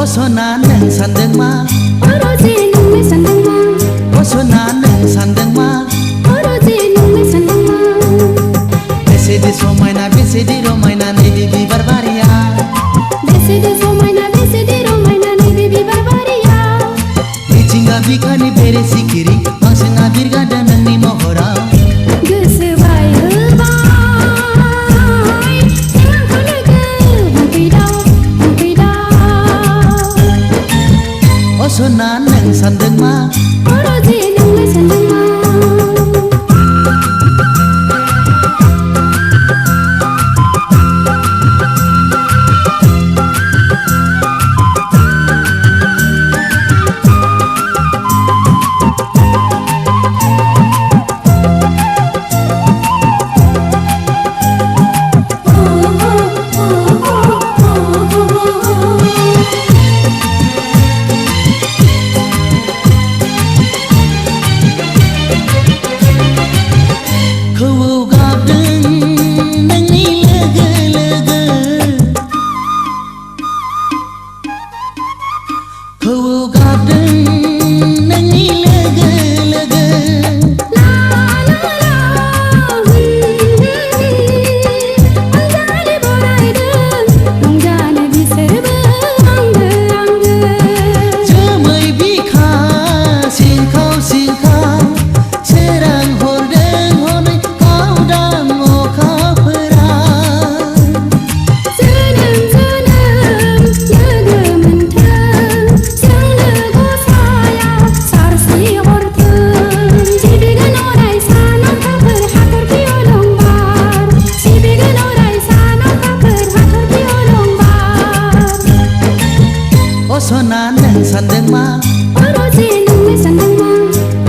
Osona neng sandeng ma Oroji nung me sandeng ma Osona neng sandeng ma Oroji nung me sandeng ma Bese di somaina bese di romaina ni bibi barbaria Bese di somaina bese di romaina ni bibi barbaria Ichinga bikani bere sikiri Mangsena birga dan ni mohora Gese bai bai Yang kolega Mungkidau Osona neng sandeng ma Oroji nung me sandeng ma Osona neng sandeng ma Oroji nung me sandeng ma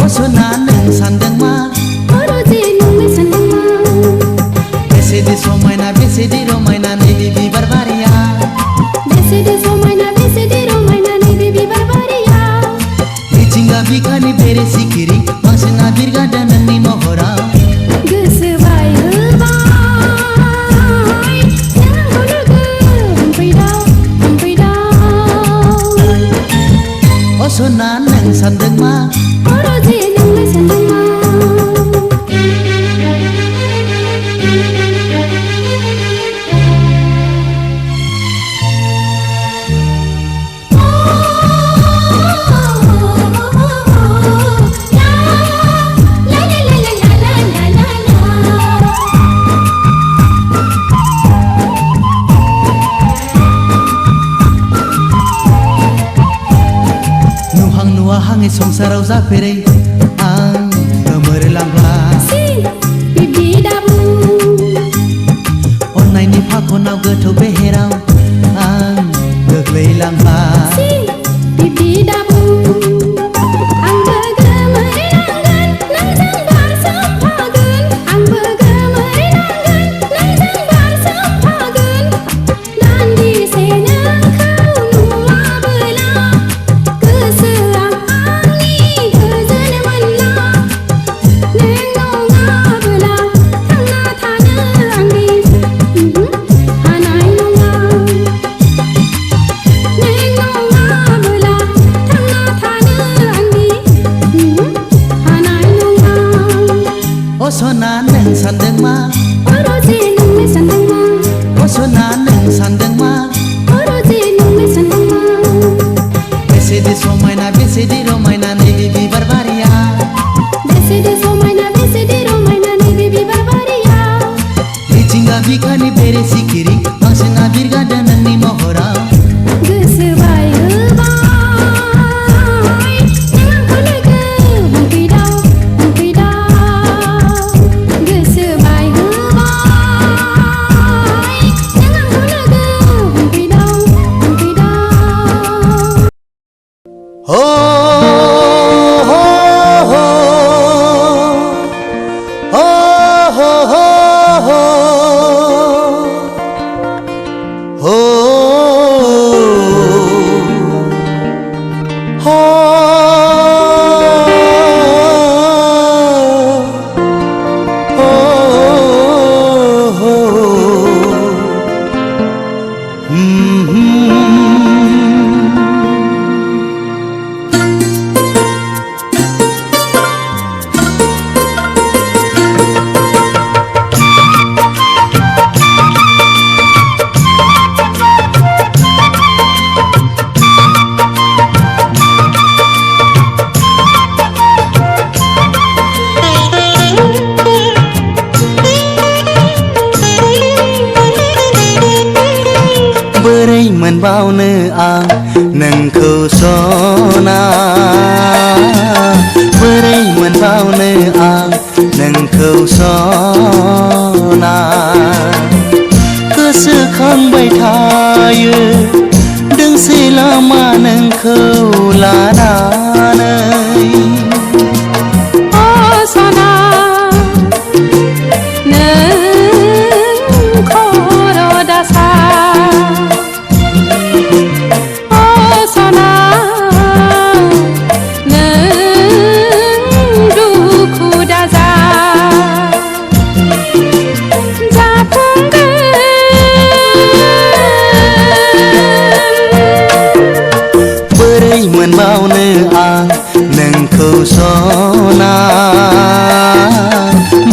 Osona neng sandeng ma Oroji nung me sandeng ma Bese di somaina bese di romaina ni bibi barbaria Bese di somaina bese di romaina ni bibi barbaria Ichinga bikani bere sikiri Mangsena birga dan ni mohora Gese bai bai Yang kolega Mungkidau Osona neng sandeng ma Oroji nung me sandeng ma Hangi songsarau zapere ang gemerlangla Si bibi dabu Onai ni pakonau gothau beherau ang geglelangla Si bibi dabu Ang begemerenanggan nang jangbar sempagen Ang begemerenanggan nang jangbar sempagen Dan di senang kau nua belah Keseang Osona neng sandeng ma Oroji nung me sandeng ma Osona neng sandeng ma Oroji nung me sandeng ma Bese di somaina bese di romaina ni bibi barbaria Bese di somaina bese di romaina ni bibi barbaria Ichinga bikani bere sikiri Mangsena birga dan ni mohora Gese bai bai Yang kolega मोनबावनो आं नोंखौ सना बोरै मोनबावनो आं नोंखौ सना गोसोखांबाय थायो दोंसे लामा नोंखौ लानानै मोनबावनो आं नोंखौ सना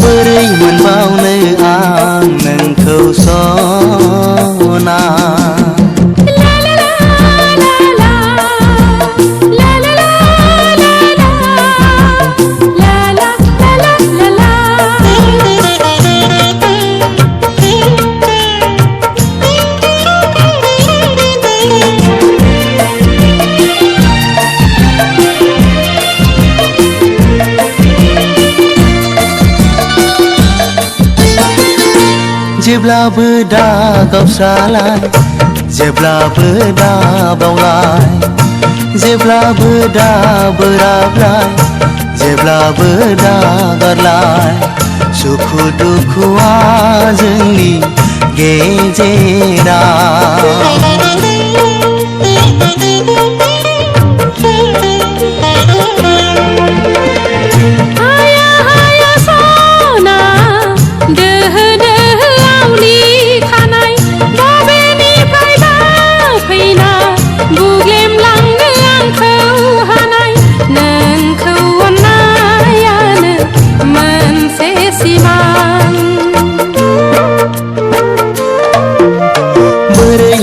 बोरै मोनबावनो आं नोंखौ सना जेब्लाबो दा गावस्रालाय जेब्लाबो दा बावलाय जेब्लाबो दा बोराबलाय जेब्लाबो दा गारलाय सुखु दुखुआ जोंनि गेजेराव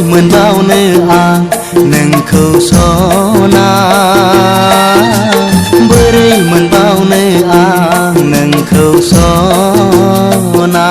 मोनबावनो आं नोंखौ सना बोरै मोनबावनो आं नोंखौ सना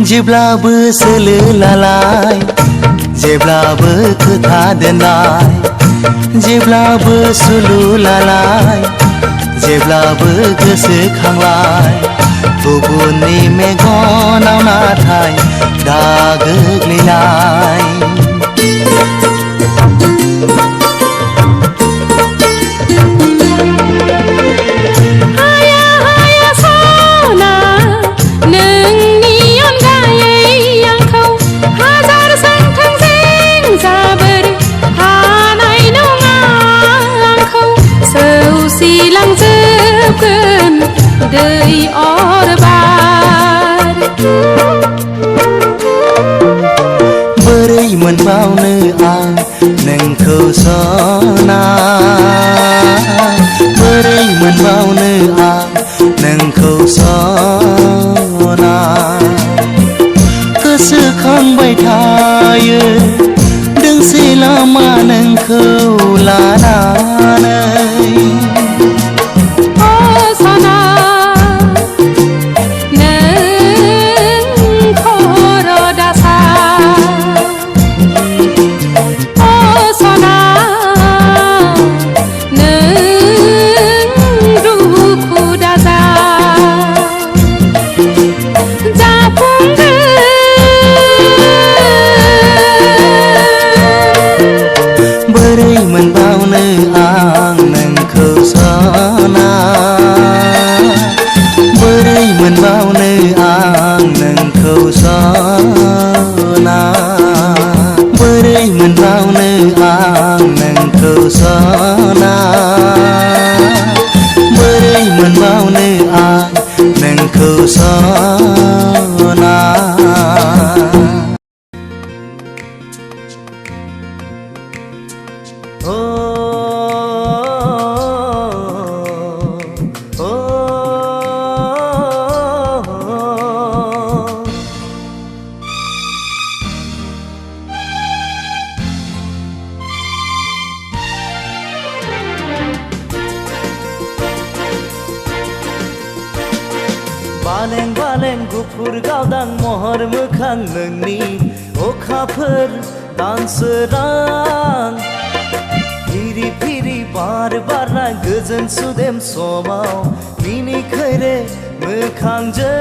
जेब्लाबो सोलो लालाय जेब्लाबो खोथा दोननाय जेब्लाबो सुलु लालाय जेब्लाबो गोसोखांलाय गुबुननि मेगनाव नाथाय दा गोग्लैनाय दै अरबार बोरै मोनबावनो आं नोंखौ सना बोरै मोनबावनो आं नोंखौ सना गोसोखांबाय थायो दोंसे लामा नोंखौ लानानै ও ও बालें बालें गुफुर गावदां महर मोखां नोंनि अखाफोर दानसोरां फिरि फिरि बार बारना गोजोन सुदेम समाव मिनिखैरे मोखांजों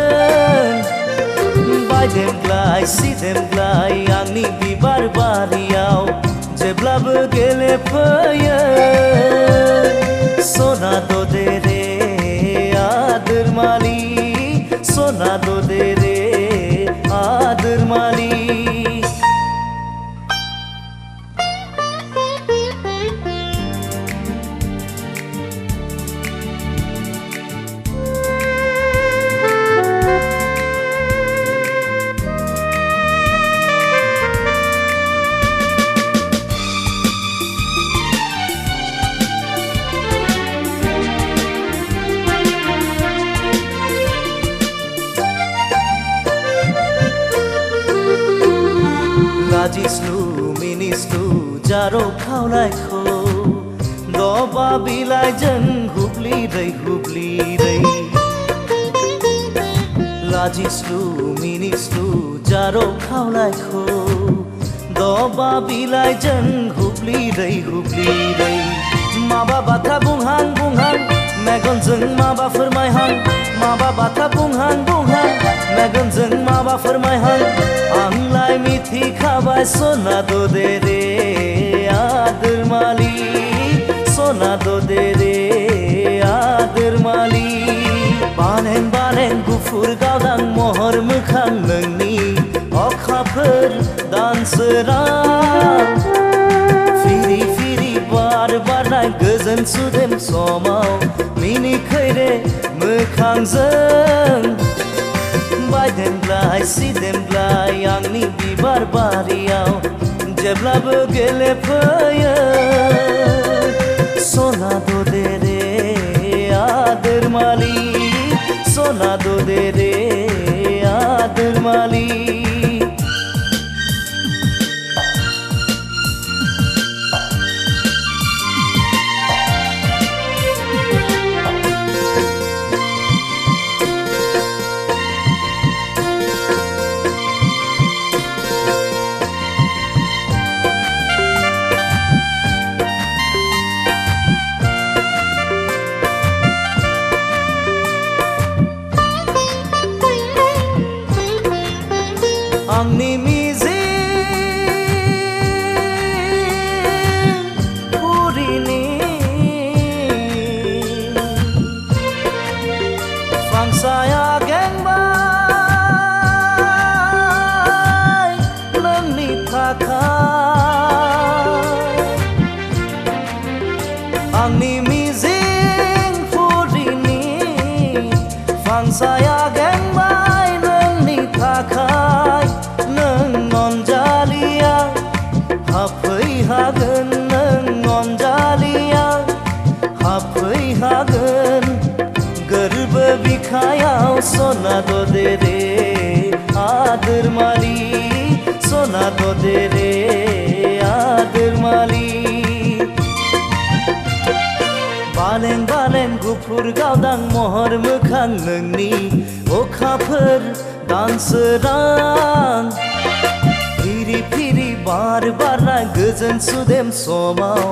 बायदेमग्लाय सिदेमग्लाय आंनि बिबार बारियाव जेब्लाबो गेलेफैयो सना दे रे आदोर मालि सोना दे रे आदर माली लाजिस्लु मिनिस्लु जारो खावलायखौ दबा बिलाइजों हुब्लिरै हुब्लिरै लाजिस्लु मिनिस्लु जारो खावलायखौ दबा बिलाइजों हुब्लिरै हुब्लिरै माबा बाथ्रा बुंहां बुंहां मेगनजों माबा फोरमायहां माबा बाथ्रा बुंहां बुंहां मेगनजों माबा फोरमायहां आंलाय मिथिखाबाय सना दे रे आदोर मालि सना दे रे आदोर मालि बालें बालें गुफुर गावदां महर मोखां नोंनि अखाफोर दानसोरां फिरि फिरि बार बारनाय गोजोन सुदेम समाव मिनिखैरे मोखांजों बायदेमग्लाय सिदेमग्लाय आंनि बिबार बारियाव जेब्लाबो गेलेफैयो सना दे रे आदोर मालि सना दे रे आदोर मालि आंनि मिजिं पुरिनि फांसाया गेंबाय नोंनि थाखाय आंनि मिजिं पुरिनि फांसाया गेंबाय नोंनि थाखाय हाफैहागोन नों अनजालिया हाफैहागोन गोरबो बिखायाव सना दे रे आदोर मालि सना दे रे आदोर मालि बालें बालें गुफुर गावदां महर मोखां नोंनि अखाफोर दानसोरां फिरि फिरि बार बारना गोजोन सुदेम समाव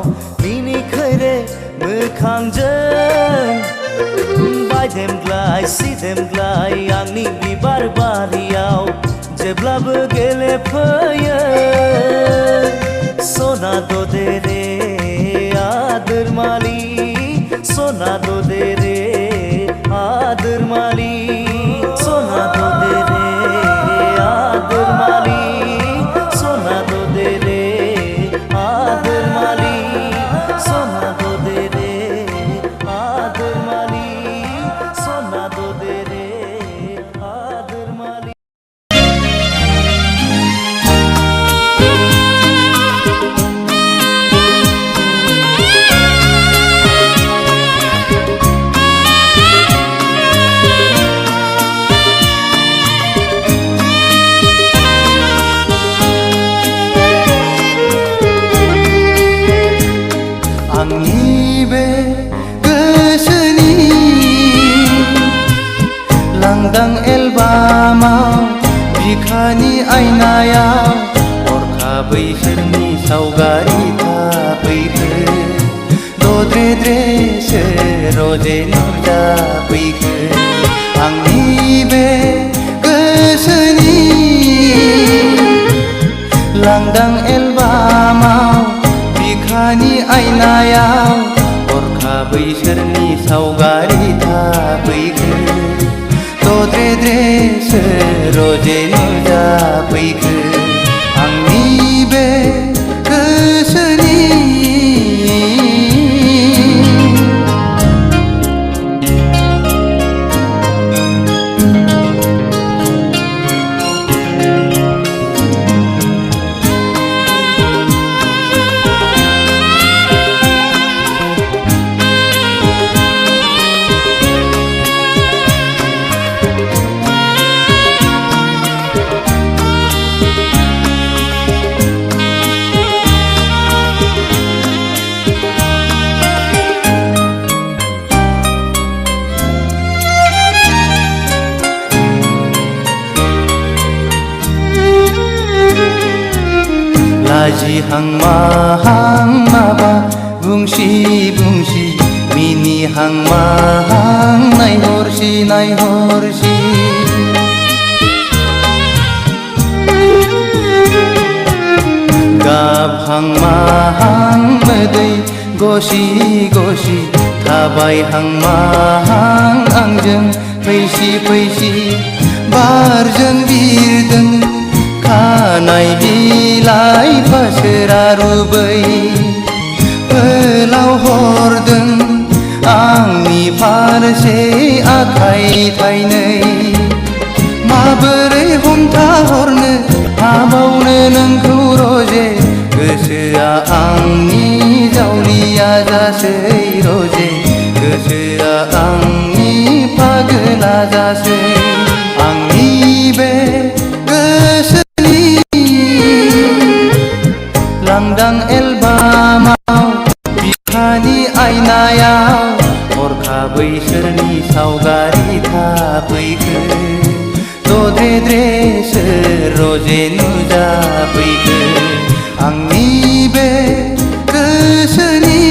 मिनिखैरे मोखांजों बायदेमग्लाय सिदेमग्लाय आंनि बिबार बारियाव जेब्लाबो गेलेफैयो सना दे रे आदोर मालि सना दे रे आदोर मालि सना दे रे आदोर मालि सोना दे रे आदोर मालि सोना दे रे आदोर मालि सोना दे रे आदोर मालि लांदां एलबामाव बिखानि आयनायाव हरखाबै सोरनि सावगारि थाफैखो दद्रेद्रेसो रजे नुजाफैखो आंनि बे गोसोनि लांदां एलबामाव बिखानि आयनायाव हरखाबै सोरनि सावगारि थाफैखो दद्रेद्रेसो रजे नुजाफैखो आंनि बे गोसोनि लाजिहां माहां माबा बुंसि बुंसि मिनिहां माहां नायहरसि नायहरसि गाबहां माहां मोदै गसि गसि थाबायहां माहां आंजों फैसि फैसि बारजों बिरदों खानाय बिलाइ फासोरा रुबै फोलाव हरदों आंनि फारसे आखाइ थाइनै माबोरै हमथाहरनो हाबावनो नोंखौ रजे गोसोआ आंनि जावलिया जासै रजे गोसोआ आंनि पागला जासै आंनि बे लांदां एलबामाव बिखानि आयनायाव हरखाबै सोरनि सावगारि थाफैखो दद्रेद्रेसो रजे नुजाफैखो आंनि बे गोसोनि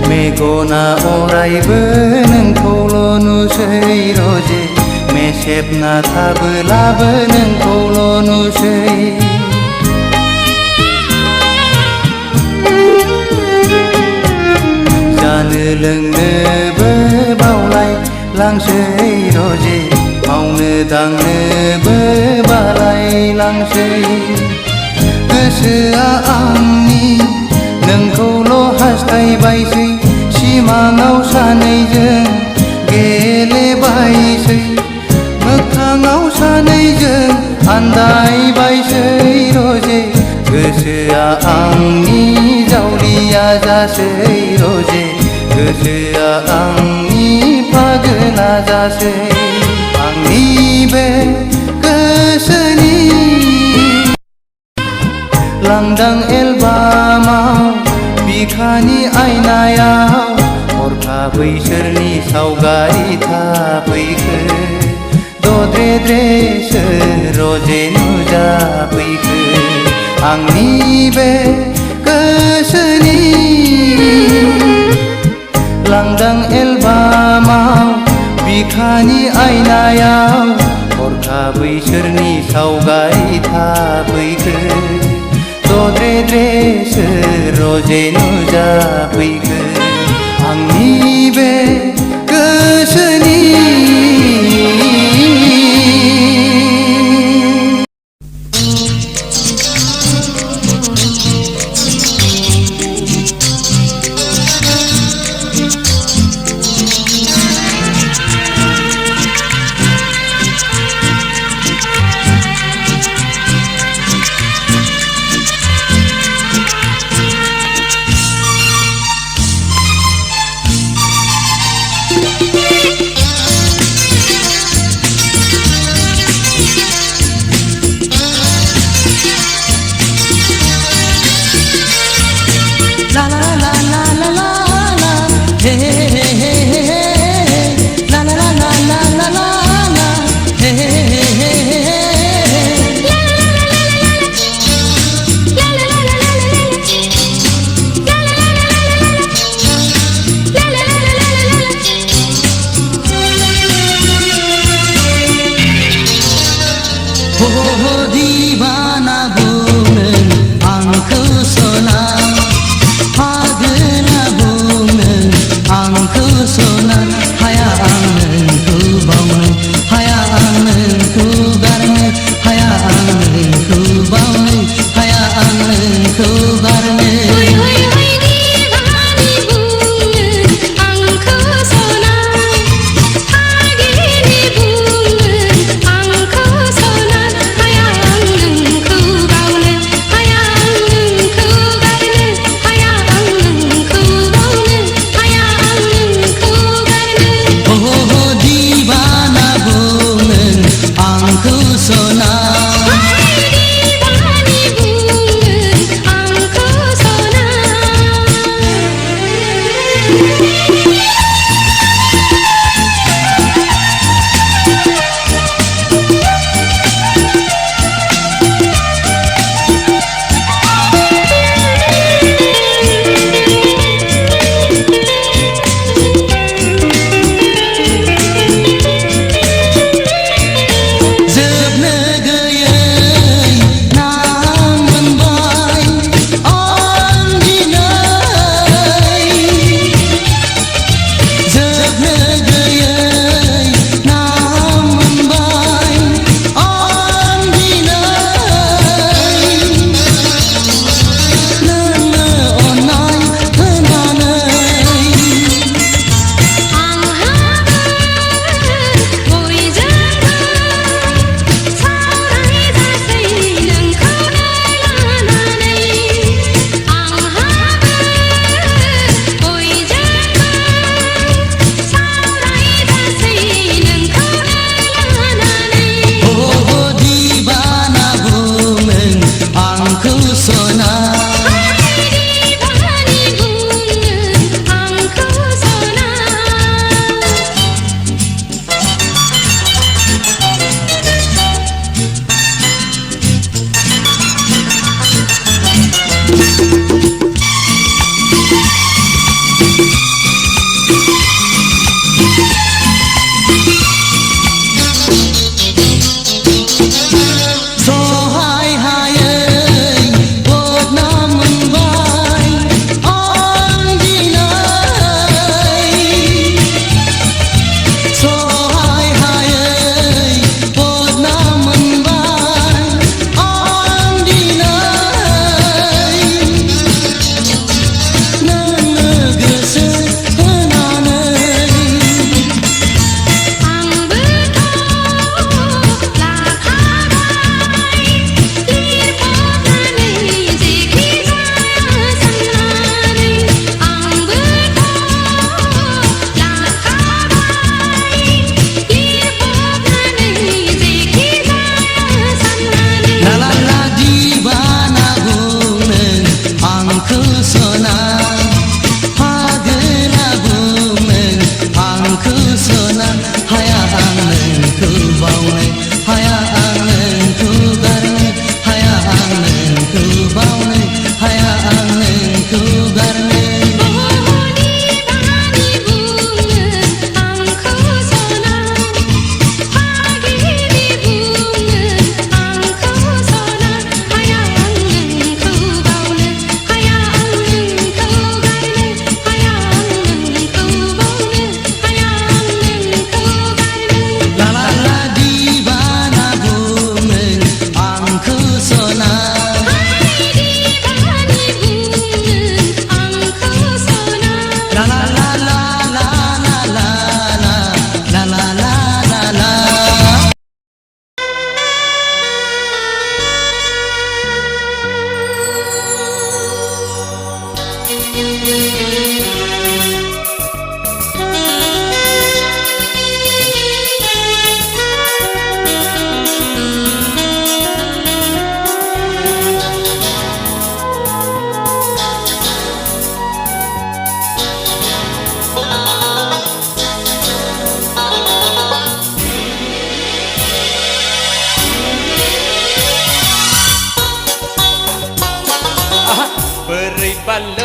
मेगना अरायबो नोंखौल' नुसै रजे मेसेबना थाबोलाबो नोंखौल' नुसै जानो लोंनोबो बावलाय लांसै रजे मावनो दांनोबो बालाय लांसै गोसोआ आंनि नोंखौल' हास्थायबायसै सिमाङाव सानैजों गेलेबायसै मोगथाङाव सानैजों आन्दायबायसै रजे गोसोआ आंनि जावलिया जासै रजे गोसोआ आंनि पागला जासै आंनि बे गोसोनि लांदां एलबामाव बिखानि आयनायाव हरखाबै सोरनि सावगारि थाफैखो दद्रेद्रेसो रजे नुजाफैखो आंनि बे गोसोनि लांदां एलबामाव बिखानि आयनायाव हरखाबै सोरनि सावगारि थाफैखो दद्रेद्रेसो रजे नुजाफैखो आंनि बे गोसोनि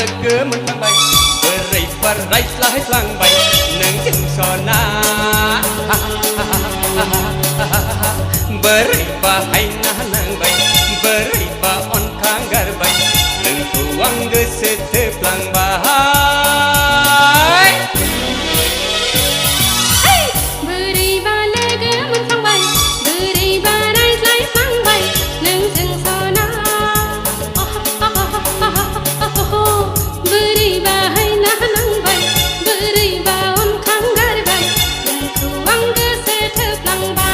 लोगो मोनफ्लांबाय बोरैबा रायज्लायफ्लांबाय नोंजों सना बोरैबाहाय नांबाय बोरैबा अनखांगारबाय नोंखौ आं गोसो थोफ्लांबाय बोरैबा लोगो मोनफ्लांबाय बोरैबा रायज्लायफ्लांबाय नोंजों सना बोरैबाहाय नांबाय बोरैबा अनखांगारबाय नोंखौ आं गोसो थोफ्लांबाय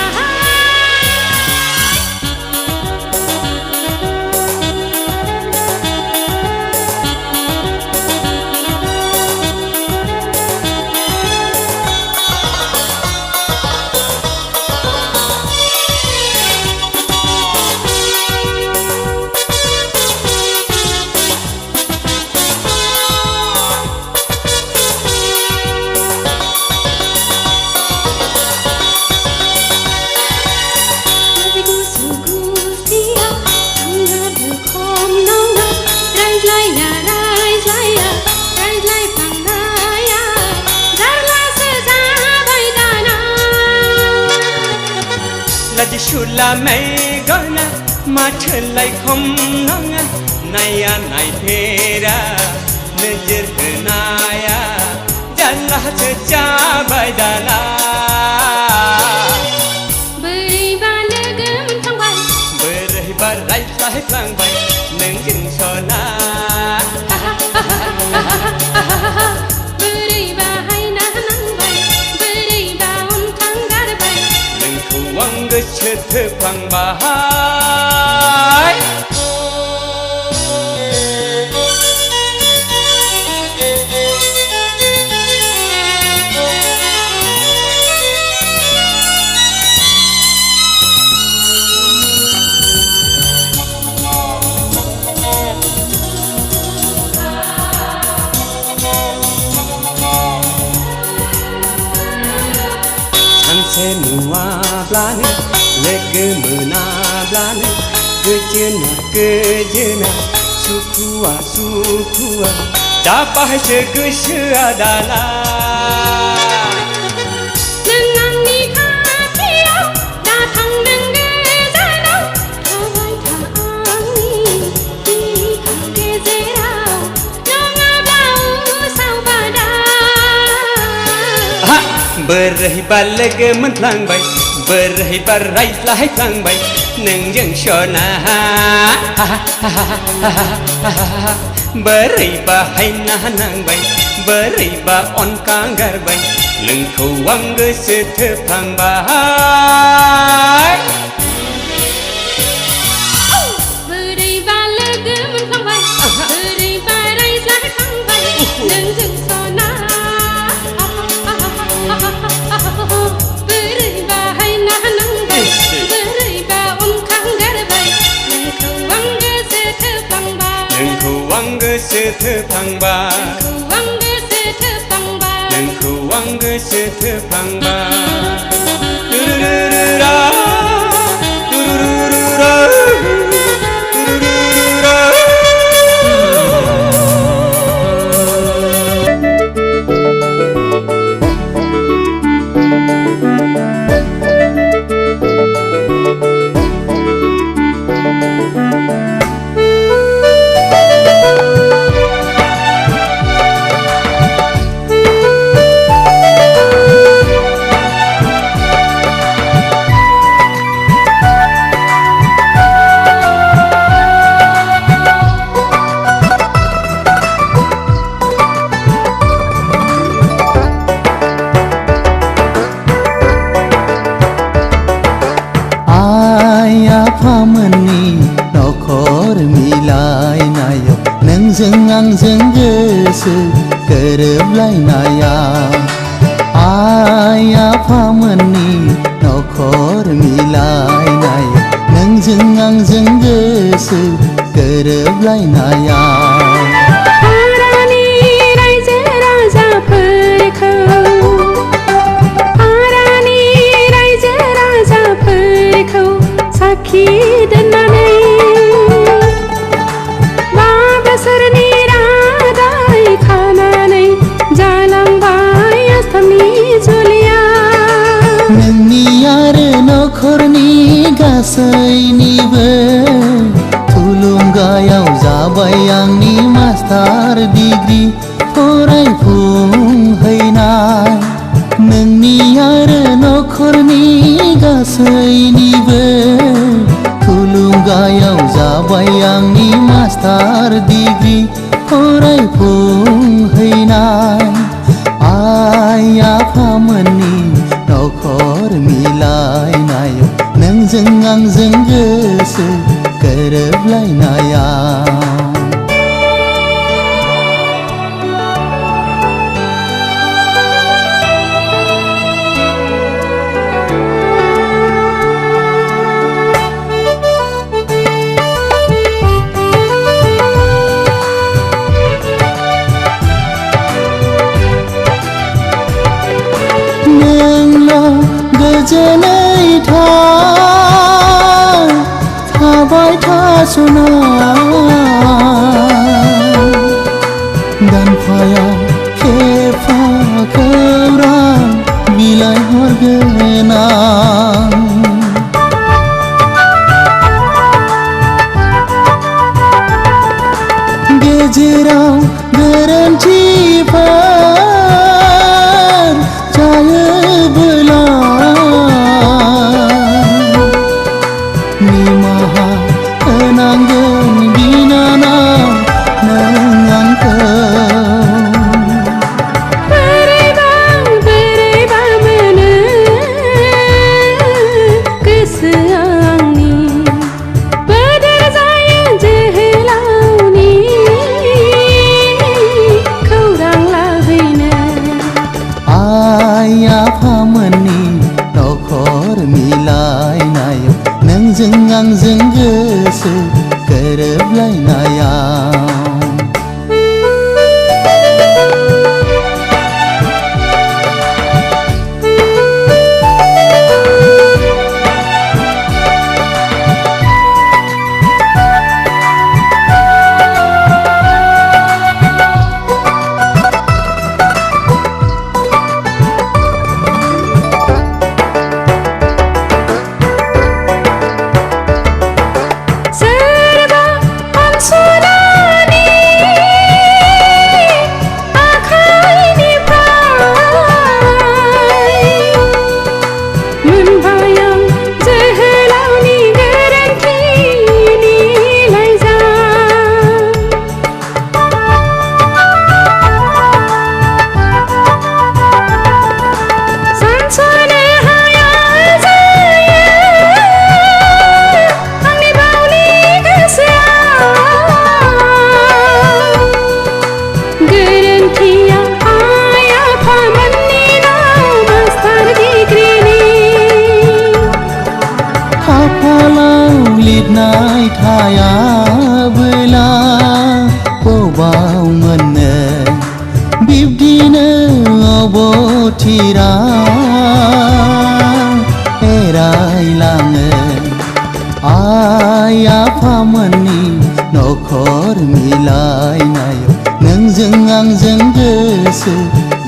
Laji shula mai gona mathelai khom nanga naya nai phera nojor honaya jalla seja bai dala बोरैबा लोगो मोनफ्लांबाय बोरैबा रायज्लायफ्लांबाय नोंजों सना बोरैबाहाय नांबाय बोरैबा अनखांगारबाय नोंखौ आं गोसो थोफ्लांबाय सानसे नुवाब्लानो लोगो मोनाब्लानो गोजोना गोजोना सुखुआ सुखुआ दा बाहायसो गोसोआ दाना नों आंनि खाथियाव दा थांदों गोजानाव थाबाय था आंनि बिखा गेजेराव नङाब्ला उसाव बादा बोरैबा लोगो मोनफ्लांबाय बोरैबा रायज्लायफ्लांबाय नोंजों सना बोरैबाहाय नांबाय बोरैबा अनखांगारबाय नोंखौ आं गोसो थोफ्लांबाय बोरैबा लोगो मोनफ्लांबाय बोरैबा रायज्लायफ्लांबाय नोंजों सना बोरैबाहाय नांबाय बोरैबा अनखांगारबाय नोंखौ आं गोसो थोफ्लांबाय नोंखौ आं गोसो थोफ्लांबाय नोंखौ आं गोसो नोंखौ आं गोसो थोफ्लांबाय थोफ्लांबाय आफामोननि नखर मिलायनायाव नोंजों आंजों गोसो गोरोबलायनायाव आइ आफामोननि नखर मिलायनायाव नोंजों आंजों गोसो गोरोबलायनायाव हारानि रायजो राजाफोरखौ हारानि रायजो राजाफोरखौ साखि दोननानै 5 बोसोरनि रादा गासैनिबो थुलुंगायाव जाबाय आंनि मास्टार डिग्री फरायफुंहैनाय नोंनि आरो नखरनि गासैनिबो थुलुंगायाव जाबाय आंनि मास्टार डिग्री फरायफुंहैनाय आइ आफामोननि नखर मिलायनायाव नोंजों आंजों गोसो गोरोबलायनायाव गोजोनै थाबाय थास'ना दानफायाव खेबफा खौरां बिलाइ हरगोन आं गेजेराव गोरोन्थिफोर जायोबोला निमाहा होनांगोन बिनानाव नों आंखौ बोरैबा मोनो गोसोआ आंनि बोदोर जायो जोहोलावनि खौरां लाहैनो आइ आफामोननि नखर मिलायनायाव नोंजों आंजों गोसो गोरोबलायनायाव लिरनाय थायाबोला बबाव मोननो बिब्दिनो अबथिरा एरायलाङो आइ आफामोननि नखर मिलायनायाव नोंजों आंजों गोसो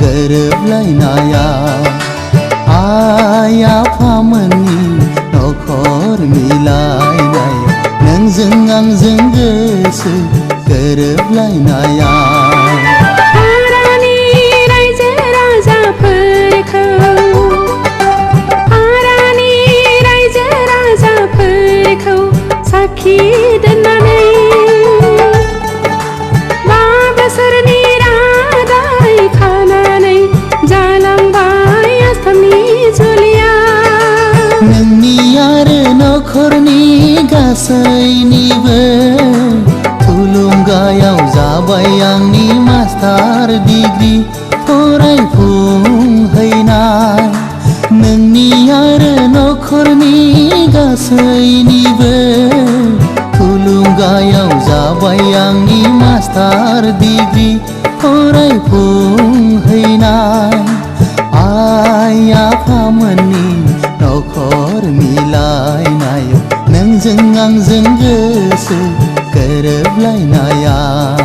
गोरोबलायनायाव आइ आफामोननि नखर मिलायनायाव नोंजों आंजों गोसो गोरोबलायनायाव हारानि रायजो राजाफोरखौ साखि दोननानै 5 बोसोरनि रादाय खानानै जालांबाय आसामनि जुलिया नोंनि आरो नखरनि गासैनिबो थुलुंगायाव जाबाय आंनि मास्टार डिग्री फरायफुंहैनाय नोंनि आरो नखरनि गासैनिबो थुलुंगायाव जाबाय आंनि मास्टार डिग्री फरायफुंहैनाय आइ आफामोननि नखर मिलायनायाव नोंजों आंजों गोसो गोरोबलायनायाव